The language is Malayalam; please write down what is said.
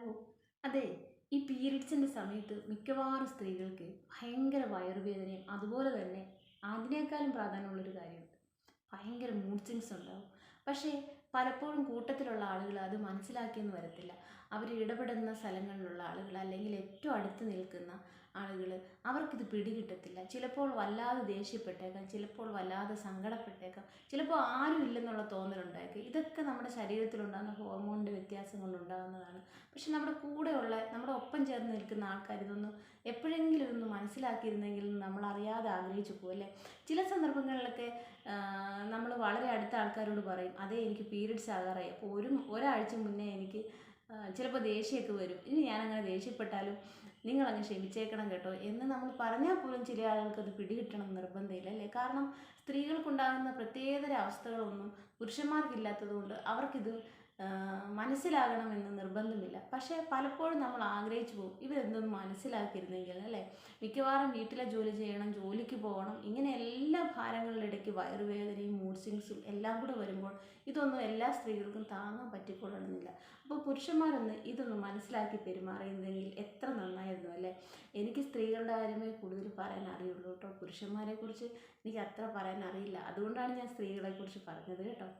ഹലോ. അതെ, ഈ പീരിയഡ്സിൻ്റെ സമയത്ത് മിക്കവാറും സ്ത്രീകൾക്ക് ഭയങ്കര വയറുവേദനയും അതുപോലെ തന്നെ അതിനേക്കാളും പ്രാധാന്യമുള്ളൊരു കാര്യമുണ്ട്, ഭയങ്കര മൂഡ് സ്വിങ്സ് ഉണ്ടാവും. പക്ഷേ പലപ്പോഴും കൂട്ടത്തിലുള്ള ആളുകൾ അത് മനസ്സിലാക്കിയെന്ന് വരത്തില്ല. അവർ ഇടപെടുന്ന സ്ഥലങ്ങളിലുള്ള ആളുകൾ അല്ലെങ്കിൽ ഏറ്റവും അടുത്ത് നിൽക്കുന്ന ആളുകൾ അവർക്കിത് പിടികിട്ടത്തില്ല. ചിലപ്പോൾ വല്ലാതെ ദേഷ്യപ്പെട്ടേക്കാം, ചിലപ്പോൾ വല്ലാതെ സങ്കടപ്പെട്ടേക്കാം, ചിലപ്പോൾ ആരും ഇല്ലെന്നുള്ള തോന്നലുണ്ടായേക്കാം. ഇതൊക്കെ നമ്മുടെ ശരീരത്തിലുണ്ടാകുന്ന ഹോർമോണിൻ്റെ വ്യത്യാസം കൊണ്ടുണ്ടാകുന്നതാണ്. പക്ഷെ നമ്മുടെ കൂടെയുള്ള നമ്മുടെ ഒപ്പം ചേർന്ന് നിൽക്കുന്ന ആൾക്കാർ ഇതൊന്നും എപ്പോഴെങ്കിലും ഇതൊന്ന് മനസ്സിലാക്കിയിരുന്നെങ്കിൽ നമ്മൾ അറിയാതെ ആഗ്രഹിച്ചു പോകും അല്ലേ. ചില സന്ദർഭങ്ങളിലൊക്കെ നമ്മൾ വളരെ അടുത്ത ആൾക്കാരോട് പറയും, അതേ എനിക്ക് പീരിയഡ്സ് ആകാറായി, അപ്പോൾ ഒരാഴ്ച മുന്നേ എനിക്ക് ചിലപ്പോൾ ദേഷ്യമൊക്കെ വരും, ഇനി ഞാനങ്ങനെ ദേഷ്യപ്പെട്ടാലും നിങ്ങളങ്ങ് ക്ഷമിച്ചേക്കണം കേട്ടോ എന്ന് നമ്മൾ പറഞ്ഞാൽ പോലും ചില ആളുകൾക്ക് അത് പിടികിട്ടണം എന്ന് നിർബന്ധമില്ല അല്ലേ. കാരണം സ്ത്രീകൾക്കുണ്ടാകുന്ന പ്രത്യേകതര അവസ്ഥകളൊന്നും പുരുഷന്മാർക്കില്ലാത്തത് കൊണ്ട് അവർക്കിത് മനസ്സിലാകണമെന്ന് നിർബന്ധമില്ല. പക്ഷേ പലപ്പോഴും നമ്മൾ ആഗ്രഹിച്ചു പോകും, ഇവരെന്തൊന്നും മനസ്സിലാക്കിയിരുന്നെങ്കിൽ അല്ലേ. മിക്കവാറും വീട്ടിലെ ജോലി ചെയ്യണം, ജോലിക്ക് പോകണം, ഇങ്ങനെ എല്ലാ ഭാരങ്ങളുടെ ഇടയ്ക്ക് വയറുവേദനയും മൂഡ് സ്വിങ്സും എല്ലാം കൂടെ വരുമ്പോൾ ഇതൊന്നും എല്ലാ സ്ത്രീകൾക്കും താങ്ങാൻ പറ്റിക്കൊള്ളണമെന്നില്ല. അപ്പോൾ പുരുഷന്മാരൊന്ന് ഇതൊന്ന് മനസ്സിലാക്കി പെരുമാറിയിരുന്നെങ്കിൽ എത്ര നന്നായിരുന്നു അല്ലേ. എനിക്ക് സ്ത്രീകളുടെ കാര്യമേ കൂടുതൽ പറയാൻ അറിയുള്ളൂ കേട്ടോ, പുരുഷന്മാരെക്കുറിച്ച് എനിക്ക് അത്ര പറയാൻ അറിയില്ല. അതുകൊണ്ടാണ് ഞാൻ സ്ത്രീകളെക്കുറിച്ച് പറഞ്ഞത് കേട്ടോ.